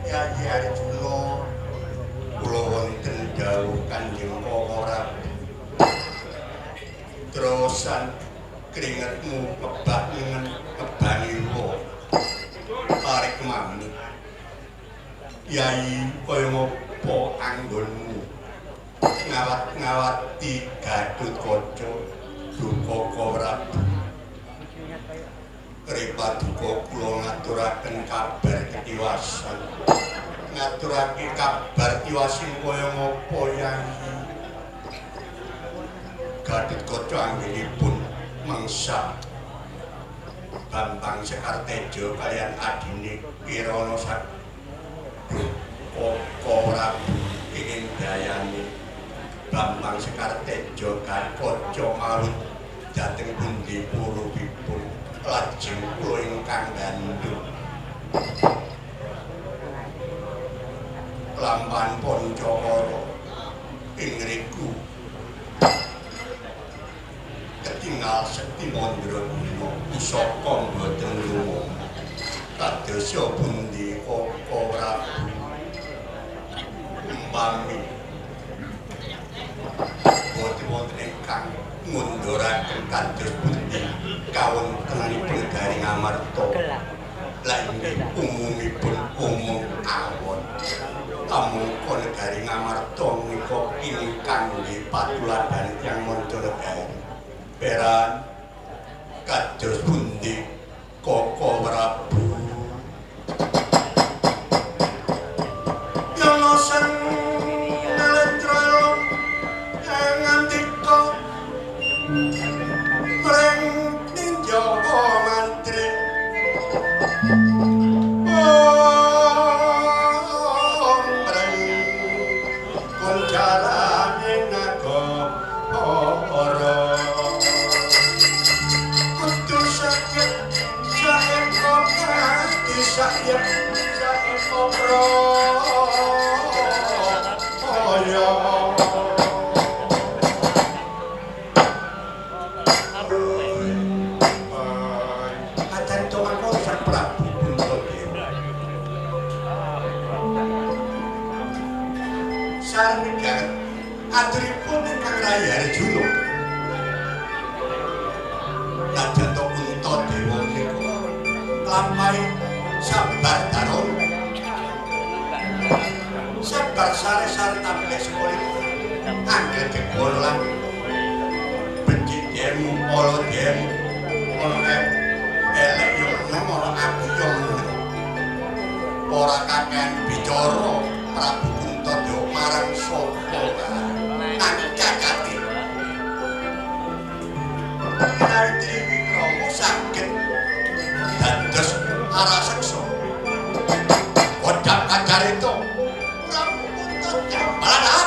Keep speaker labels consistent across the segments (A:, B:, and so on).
A: Yayi Arjuna kula wonten dawuh Kanjeng Kala Rabu. Terusan keringetmu kebak ngebani wa. Tarik mami. Yayi kaya ngopo anggonmu ngawat-ngawati Gatotkaca duka Prabu. Ripaduka kula ngaturaken kabar ketiwasan. Ngaturake kabar tiwasin kaya ngapa Yayi? Gatotkaca anggenipun mangsa Bambang Sekartejo kaliyan adine Kirana Duka Prabu ingin dayani Bambang Sekartejo Gatotkaca malut dhateng pundi purupipun lajeng kula ingkang gandum Lampan Pancakara ing ngriku ketingal Sekti Mandraguna pusaka boten lunga kadosa pundi Kaka Prabu umpami boten wonten ingkang ngunduraken kados pundi kawontenanipun Garing Amarta lan umumipun umum awon amangka Garing Amarta menika ingkang nggih patuladan tiyang Mancanegara peran kados pundi Kaka Prabu Yolosan nalendra ngandika mreng ninjawa mantri mreng kunjarane nagara kudu sakit jahe kota disayap jahe kopro aturipun ingkang Rayi Arjuna lajeng to Kuntadewa menika lampahi sabar daron sabar sare-sare tampil sekolipun angger gegol lan benci demu ala demu ana elek yo meneng ana aku yo meneng ora kakehan bicara Prabu Kuntadewa marang sapa cakati Narti Wikrama saged dados araseksa Kodam Kacarita Prabu Kuntadewa malah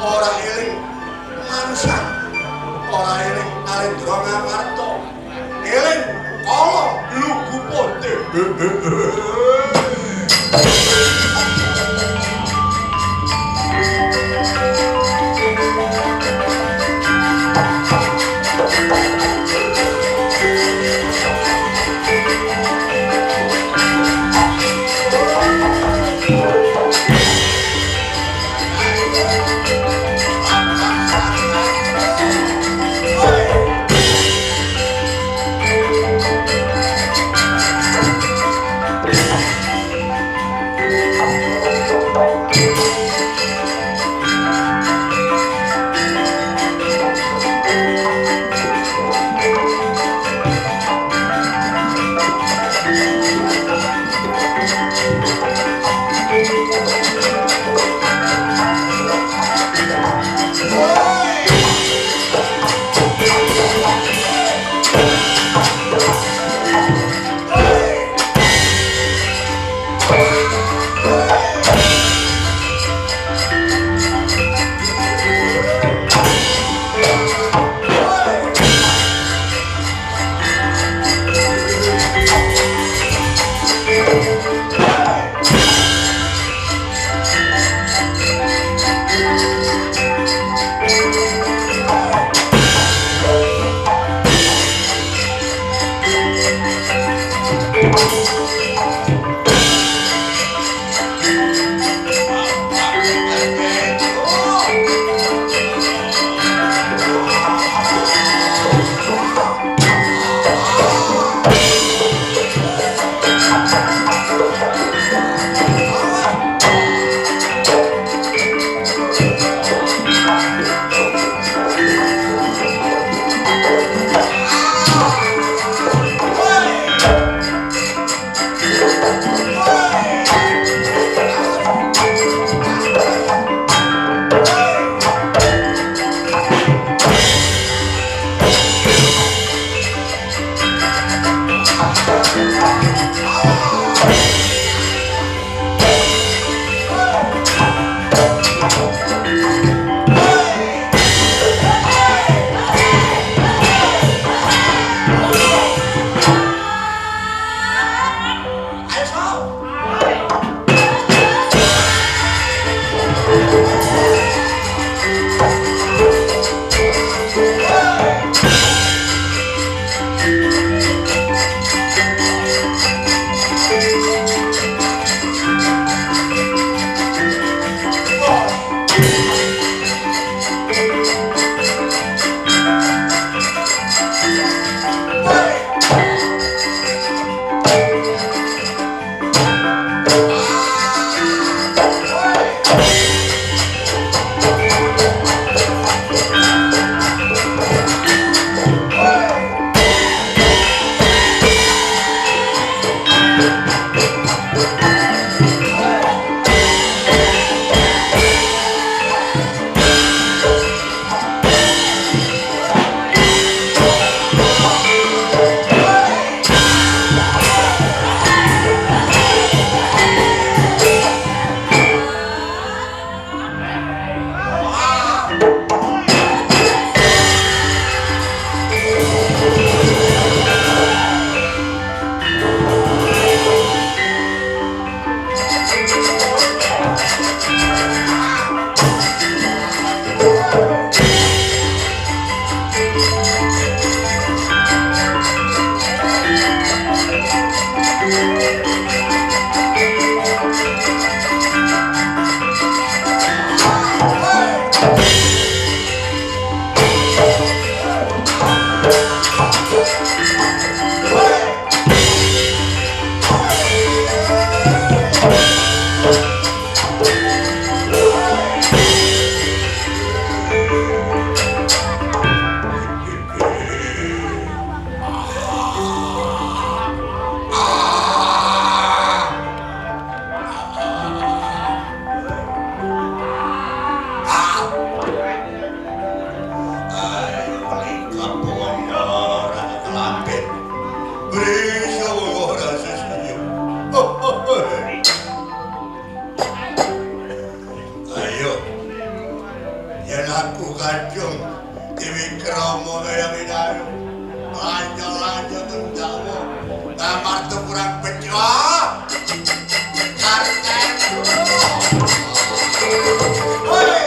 A: ora eling manusa ora eling Narendra Ngamarta eling kala lugu pote kadung Dewi Kromo kaya minayu lanjol tendakmu kamar tuh kurang bejo karten woi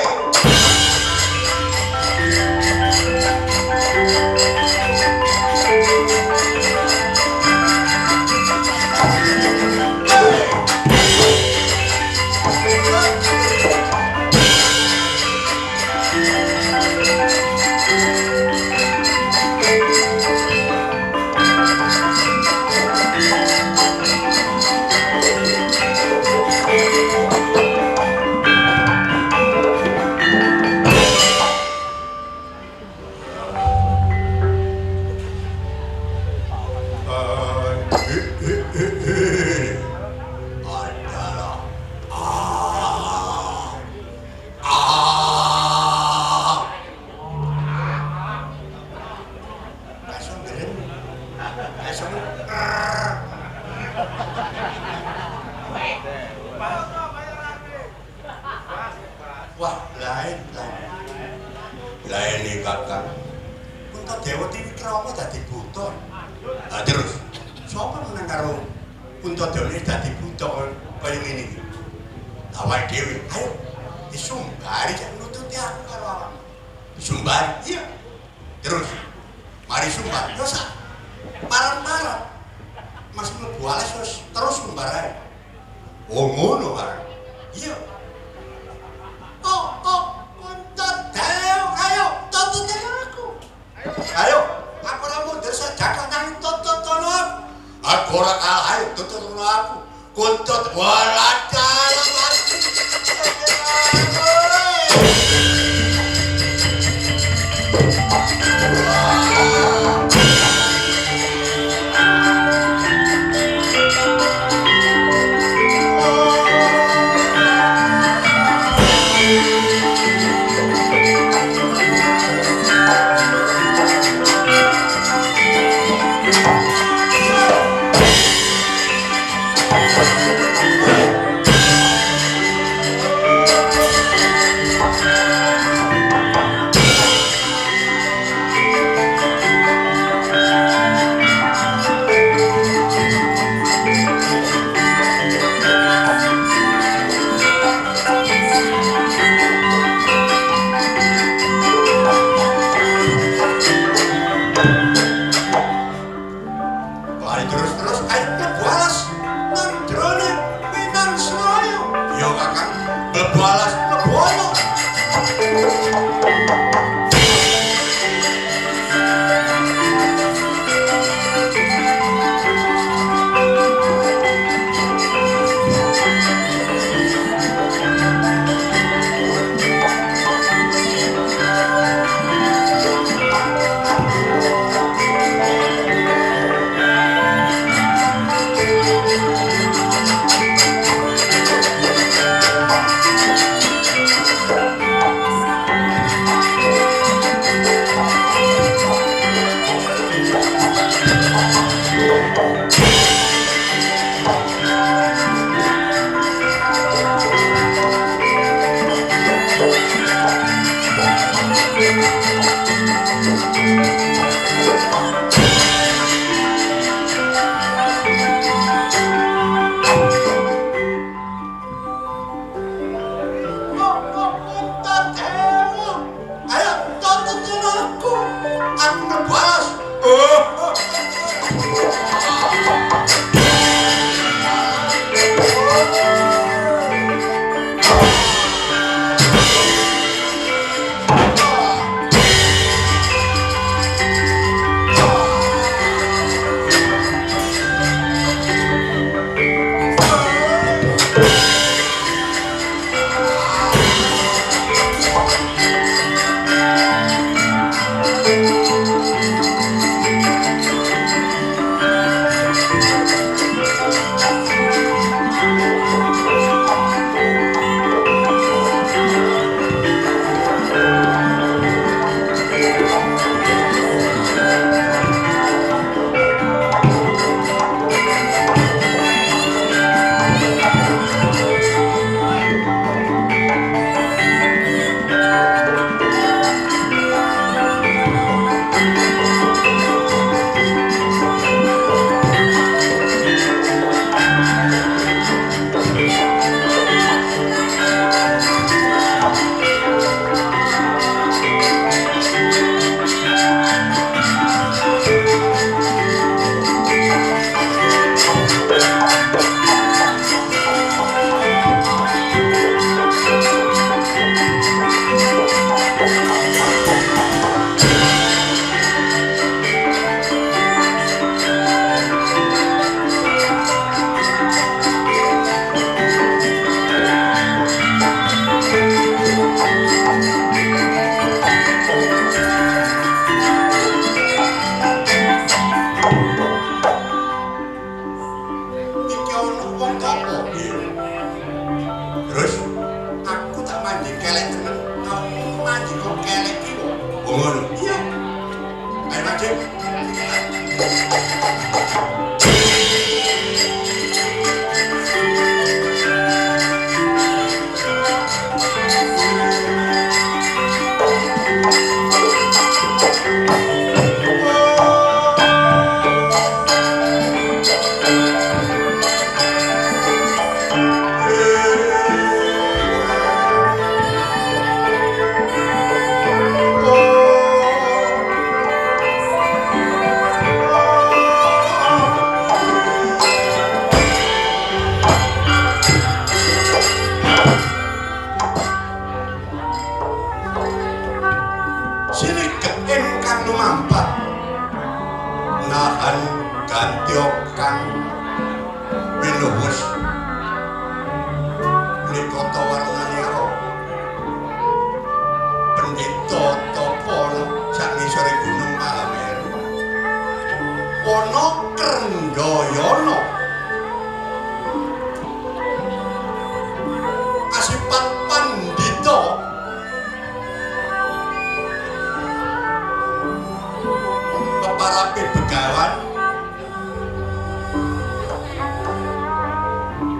A: Begawan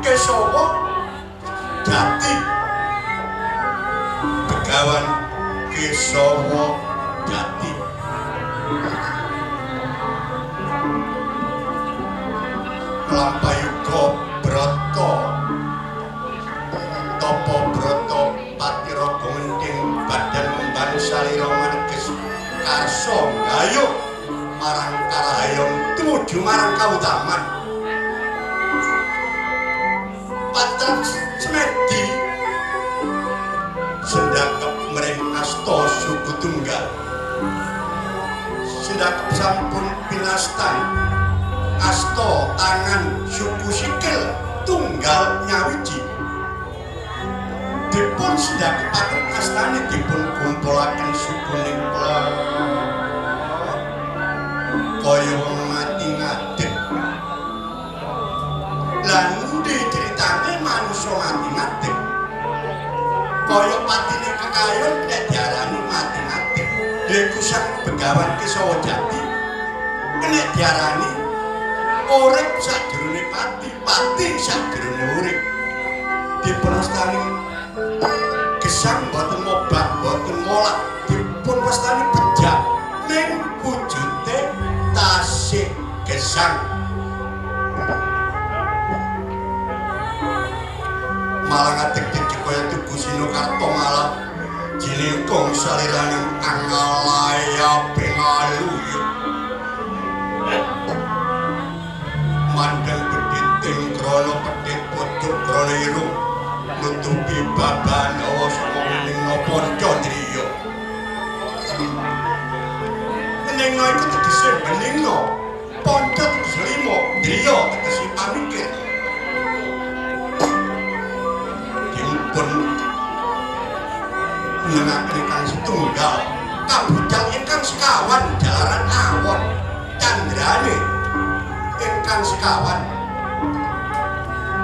A: Kesawa Jati Begawan Kesawa Jati Lampayuga Brata Tapa Brata Patiraga Mending badan memban salira marges karsa gayuh marang karahayong tumuju marang kautaman Patrat Semedi sendakep mring asta suku tunggal sendakep sampun pinastan asta tangan suku sikil tunggal nyawiji dipun sedakepaken astane dipun kumpulaken sukuning kaya wong mati ngadeg lan ndi critane manungsa mati ngadeg kaya patine kekayon nek diarani mati ngadeg iku sang Begawan Kesawa Jati nek diarani urip sajrone pati pati sajrone urip dipun astani gesang boten mobat boten molak dipun wastani bejak ning wujude tasih gesang malang atik-tik kaya tugu Sinokarto malah jinengkong saliraning angalaya pengaluyu mandang pedit ting krono pedit pojok krono irung nutupi babanawa saka Ponco Driya menengno iku tegese beningno Ponco tegese limo Driya tegese pamikir dipun nengaken ingkang setunggal kabudal ingkang sekawan jalaran awon candrane ingkang sekawan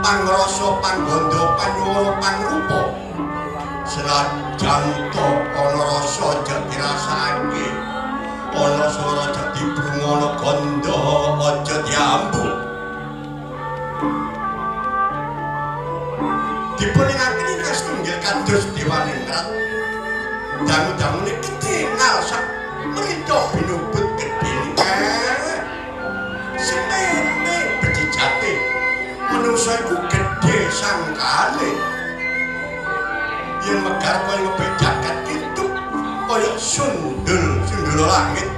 A: pangrasa panggondo panyuwara pangrupa senajan to ana rasa aja dirasake ana swara aja dibrungana gandha aja diambu dipun ingaken ingkang setunggal kados Dewaningrat dangu-dangune ketingal sak mrintah binubut gedhe senene bejijate manungsa iku gedhe sangkane yen megar kaya ngebedakan kintu kaya sundul langit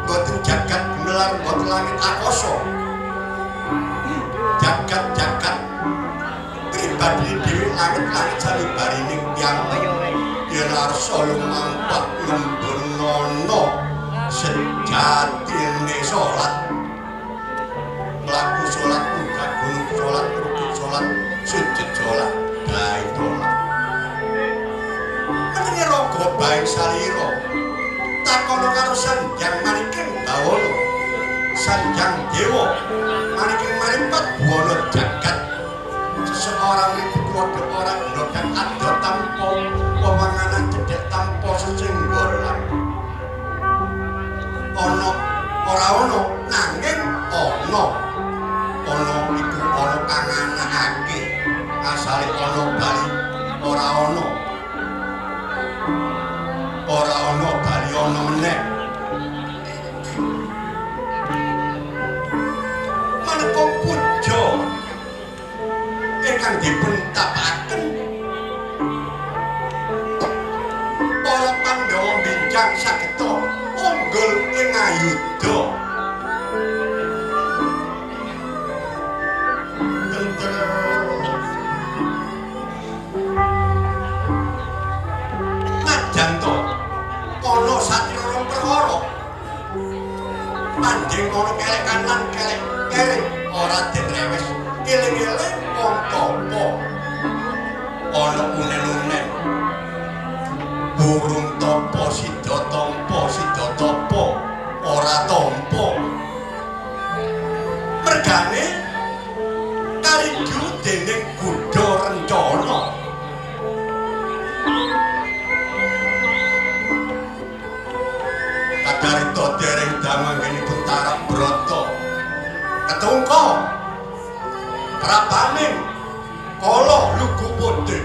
A: boten jagat gemelar boten langit akasa jagat pribadi dhewe langit-langit salibarining tiyang yen arsa lumampak ngembonono sejatine salat laku salat munggah gunung salat rukuk salat sujud salat bae salat menenge raga bae salira takono karo Sanjang Maniking Bawana Sanjang Dewa Maniking Maripat buwana jagat seseorang ribut waduh orang ndodang ada tanpa pemanganan cedek tanpa sesenggolan ono ora ono nanging ono iku ono kang anakake asale ono bali ora ono bali ono meneh maneka puja ingkang dipun tapaken para Pandhawa bincang sageta unggul ing ayudha najan to ana satriya perkara pandhing ana kelek kanan kelek kiri ora direwes eling-eling wong tapa ana unen-unen burung tapa sida tampa ora rabaning kala lugu putih.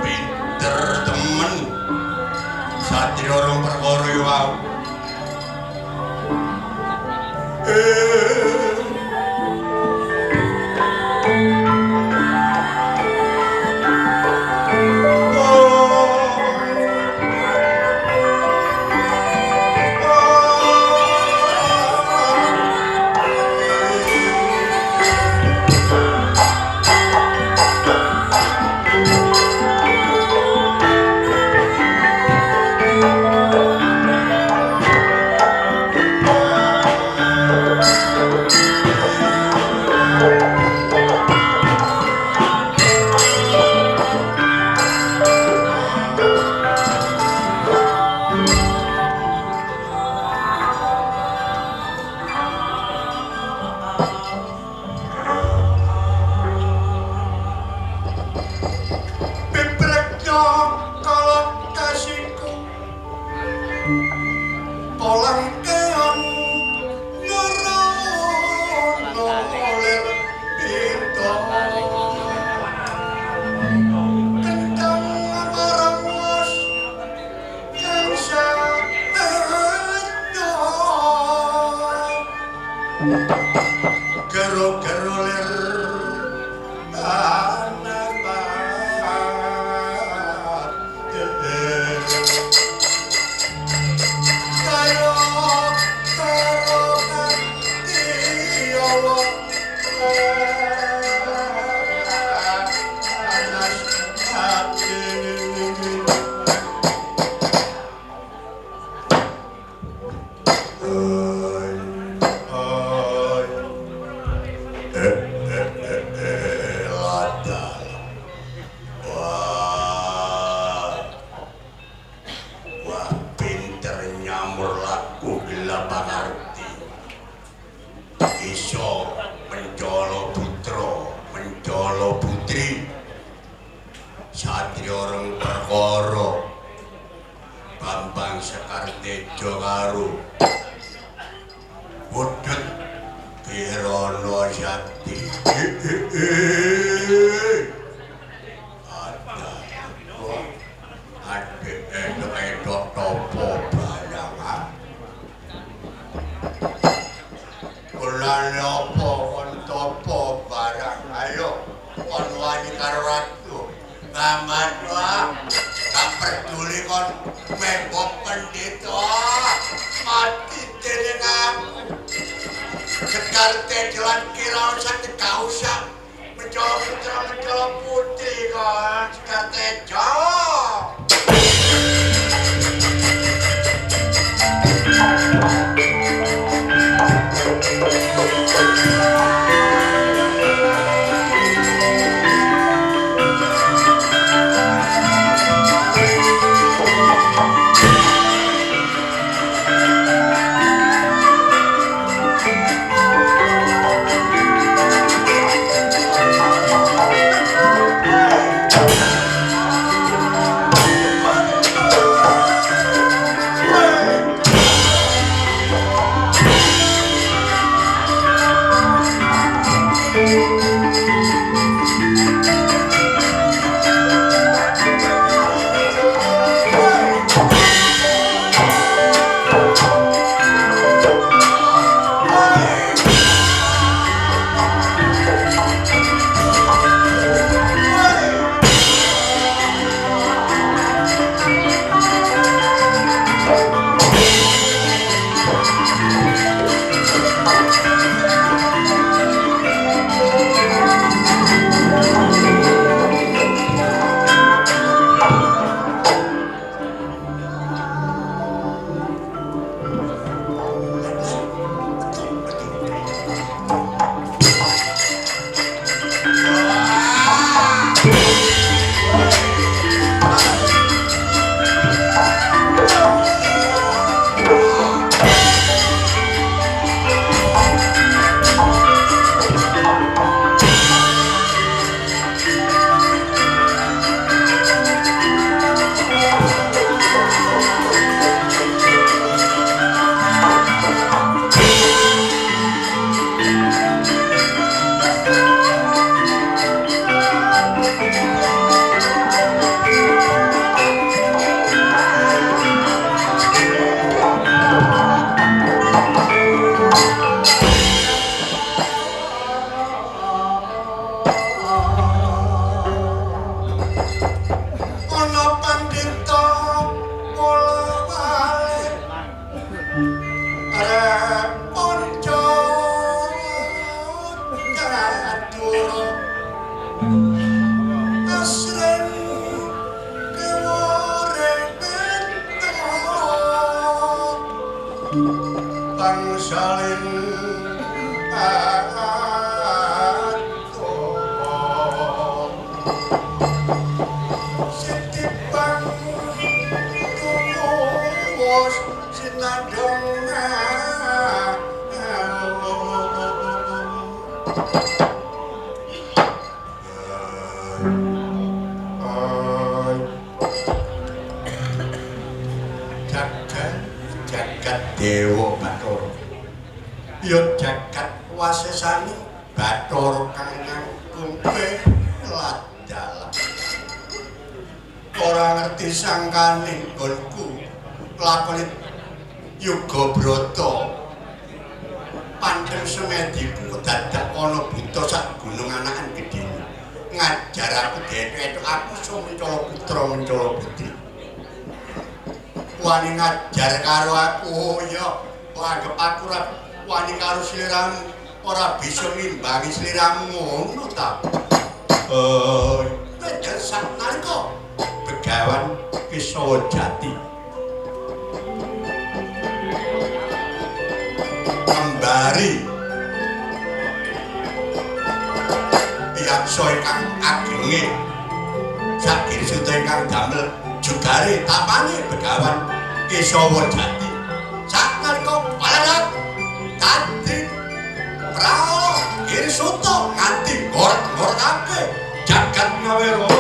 A: Pinter temen satria orang perkara yo wau. wangsaling Sitipang tuwos sinadong jagat Dewa Bathara ya jagat wasesane Bathara kang nganggung ladalah ora ngerti sangkane nggonku lakone Yoga Brata pandhem semediku dadak ana buta sak gunung anakan gedene ngajar aku dhewe aku Sumencala Putra Mencala Budi wani ngajar karo aku ya anggap aku ora wani karo sliramu ora bisa ngimbangi sliramu ngono ta Bener sanalika Begawan Kesawa Jati kembari yaksa ingkang agenge sakir suta ingkang damel jugare tapane Begawan Kesawa Jati sanalika palaran dadi prawa Kirsuta nganti ngorek-ngorekake jagat Ngawera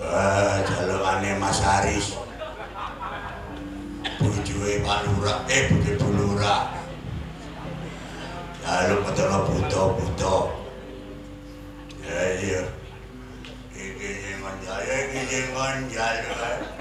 A: Jalukane Mas Haris. Bojoe Pak Lurah, bojo Bu Lurah. Jaluk ketara buta-buta. Ya iya. Iki sing jaluk.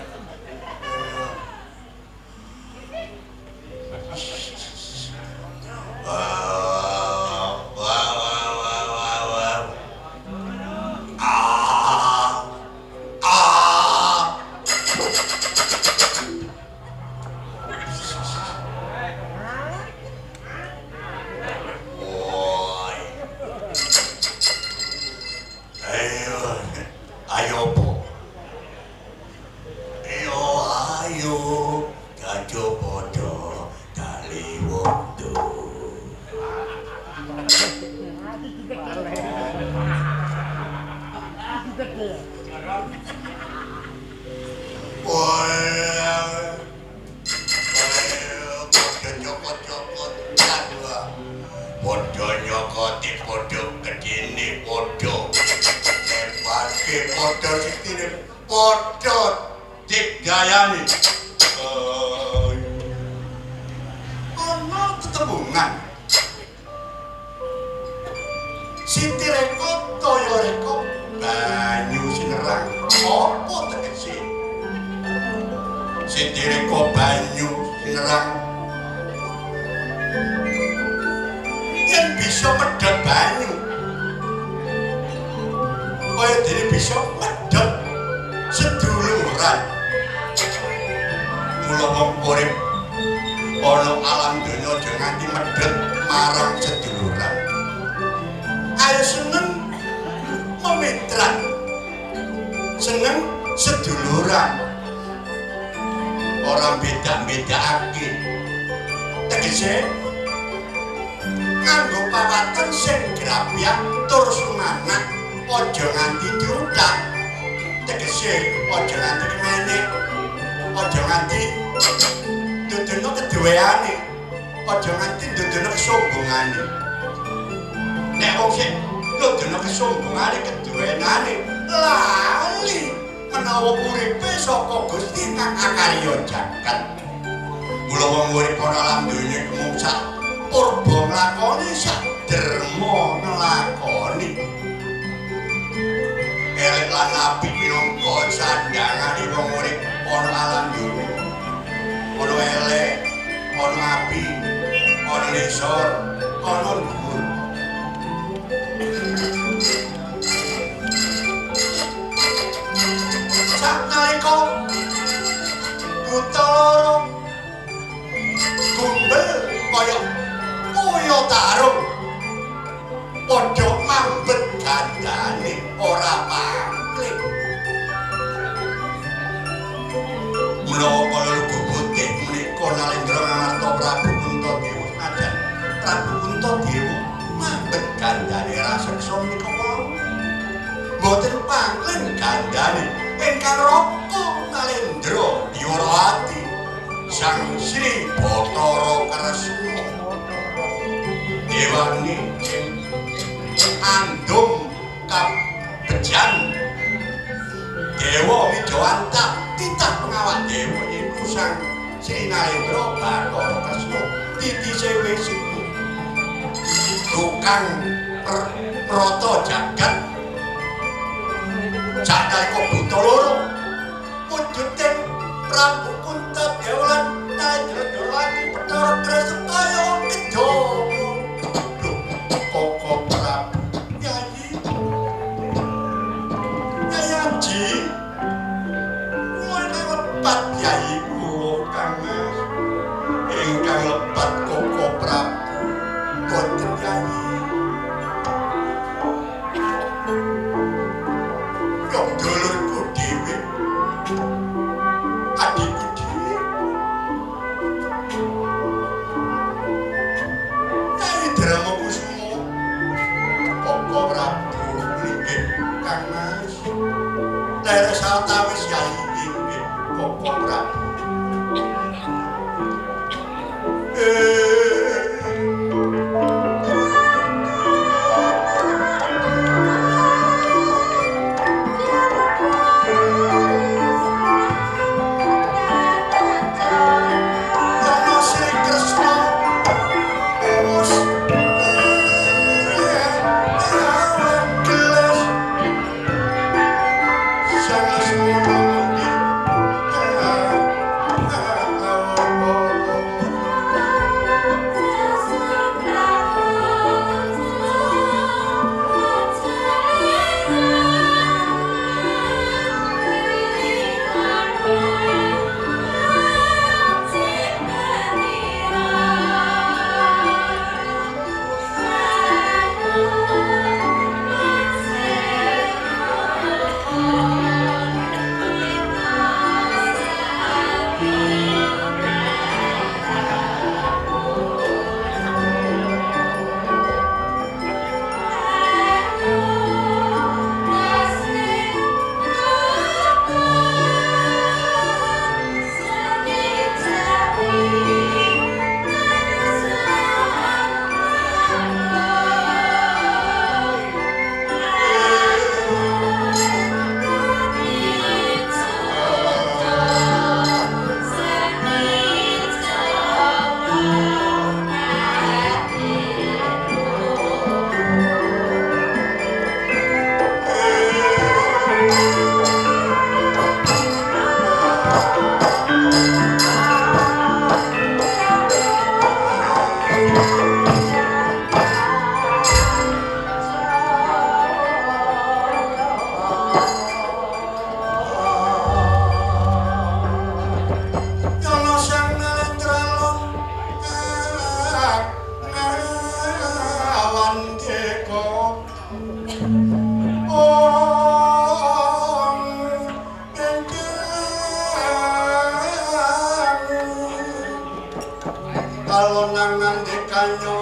A: kalonang ngandikanyo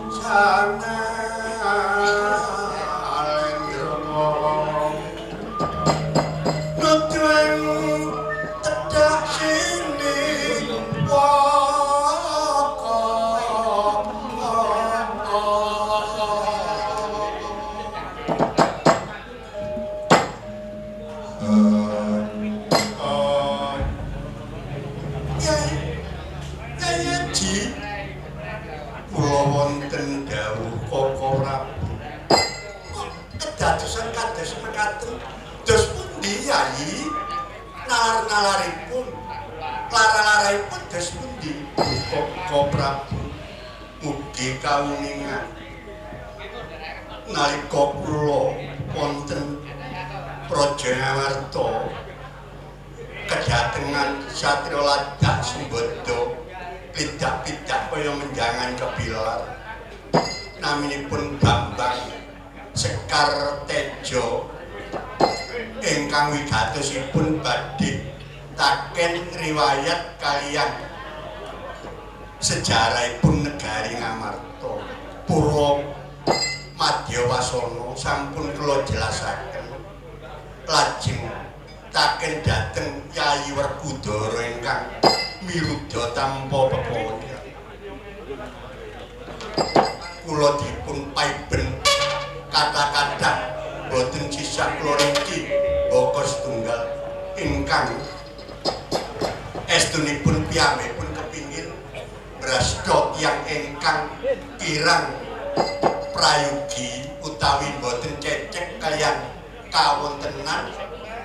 A: sana alendra nutueng tedak sini waka wonten dawuh Koko Prabu kedadosan kados mekaten dos pundi Yayi nalar-nalaripun lara-laripun dos pundi Koko Prabu mugi kawuningan nalika kula wonten Praja Ngamarta kedatengan satria ladak Sembada pidak-pidak kaya menjangan kebilar naminipun Bambang Sekar Tejo ingkang wigatosipun badhe taken riwayat kaliyan sejarahipun negari Ngamarta Purwa Madyawasana sampun kula jelasaken lajeng taken dhateng Yayi Werkudara ingkang miruda tanpa peponya kula dipun paiben kata-kata boten sisah kula niki baka setunggal ingkang estunipun piyambakipun kepingin brasta yang ingkang kirang prayogi utawi boten cecek kaliyan kawontenan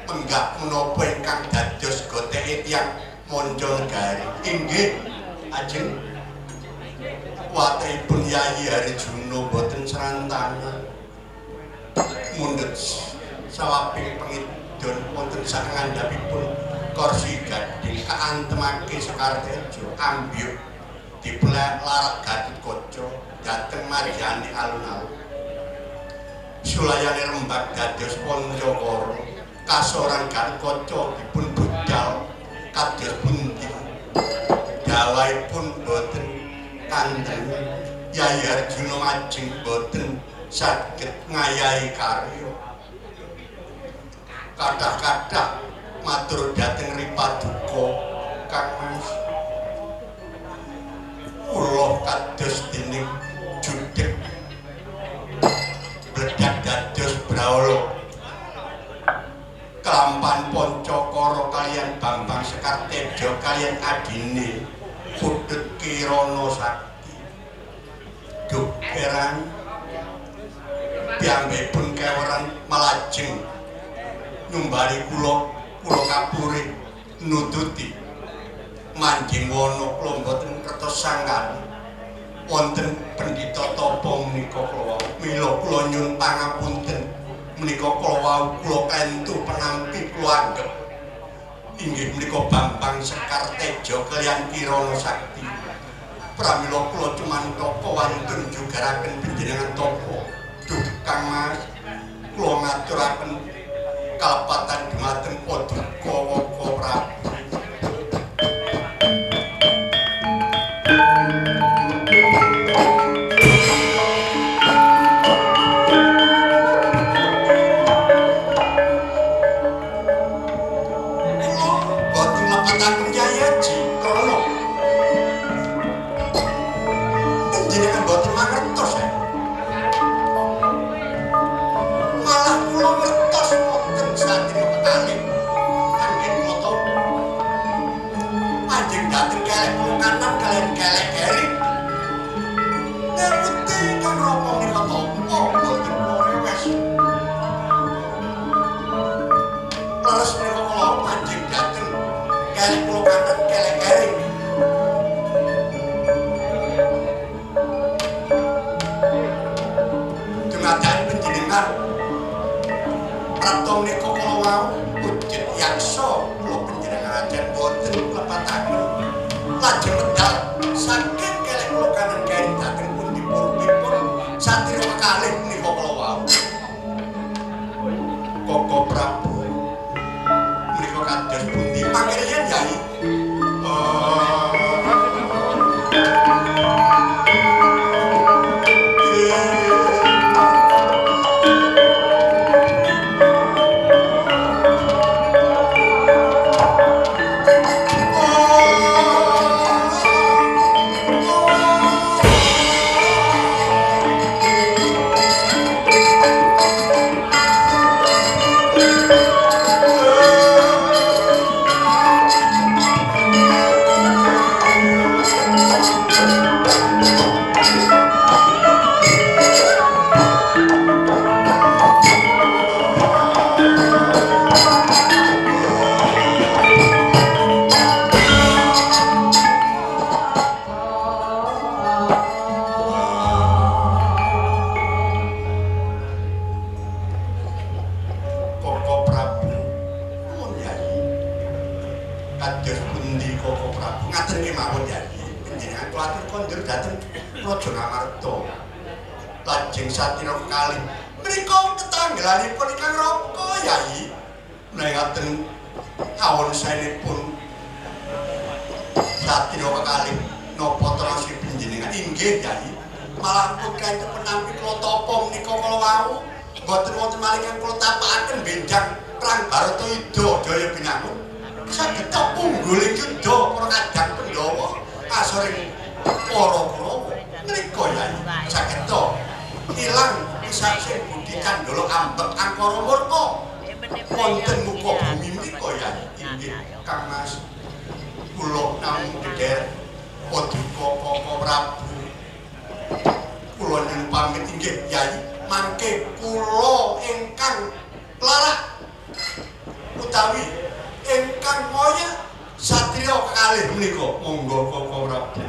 A: penggak menapa ingkang dados goteke tiyang Monjo Negari inggih ajeng watipun Yayi Harjuno boten serantangan mundhut sawaping pengidon wonten saking ngandhapipun kursi gading kaantemake Sekar Tejo ambyuk dipelek larak Gatotkaca dhateng maryani alun-alun sulayane rembag dados Pancakara kasoran Gatotkaca dipun budal kados pundi dawahipun boten kandheng Yayi Harjuno ajeng boten saged ngayahi karya kathah-kathah matur dhateng Ripaduka Kang Mas kula kados dening judhek bledak dados Brahala kelampan Pancakara kaliyan Bambang Sekar Tejo kaliyan adine Putut Kirana Sakti duh perang piyambakipun keweran malajeng nyumbari kula kapuri nututi manjing wana kula mboten kertos sangkan wonten pendhita tapa menika kula mila kula nyuwun pangapunten menika kula klentu penampi kula anggep inggih menika Bambang Sekar Tejo kaliyan Kirana Sakti pramila kula cumantaka wantun jugaraken panjenengan tapa duh Kang Mas kula ngaturaken kalepatan dhumateng Paduka Koko Prabu Mangkene Yayi. kados pundi Koko Prabu ngaten kemawon Yai panjenengan kula atur kondur dhateng Raja Ngamarta lajeng satira kekalih menika tetanggelanipun ingkang Raka Yai menawi awon saenipun satira kekalih napa terasi panjenengan inggih Yai malah pun kanthi penampi kula tapa menika kala wau mboten wonten malih kang kula tapakaken benjang perang Baratayuda Jaya Binangun saged pungguling yuda para kadang Pandhawa asoring para Kurawa menika Yai saged ilang saking budi candala ambek angkara murka wonten muka bumi menika Yai inggih Kang Mas kula namung dedher Paduka Koko Prabu kula nyuwun pamit inggih Yai mangke kula ingkang larak utawi ingkang kaya satria kekalih menika monggo Koko Prabu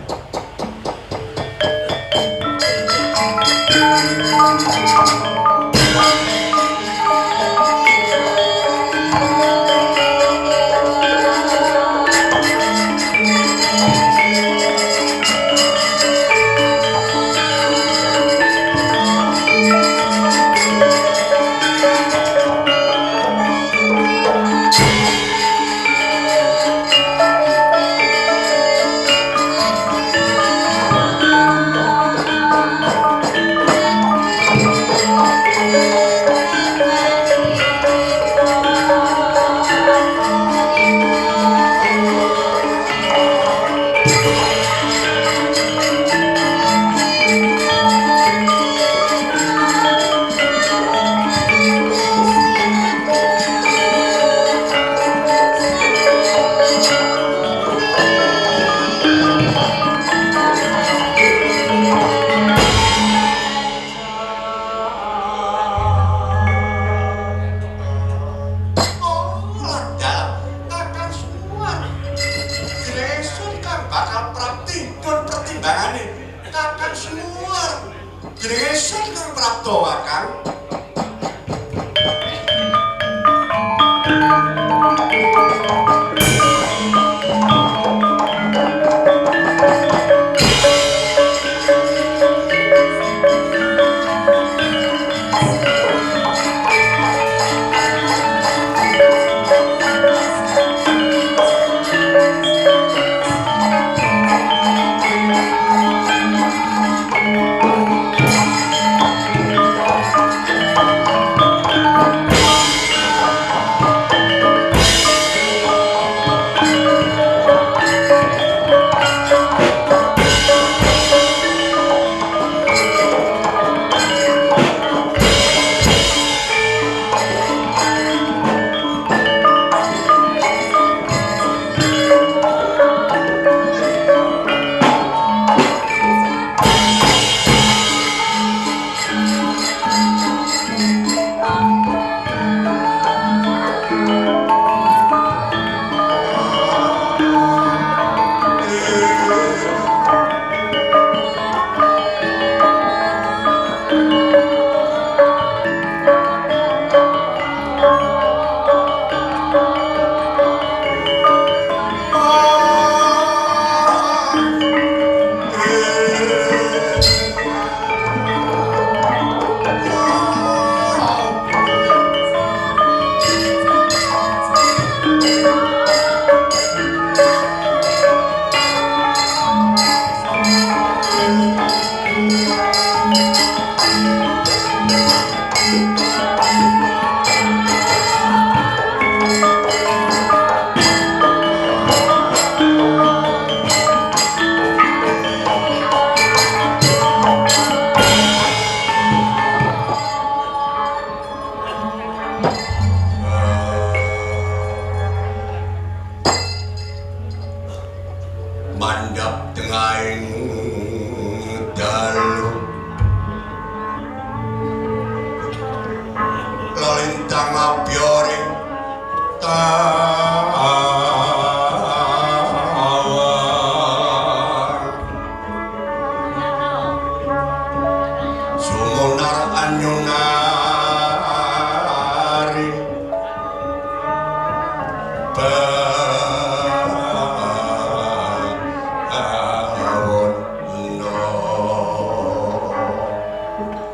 B: Bye.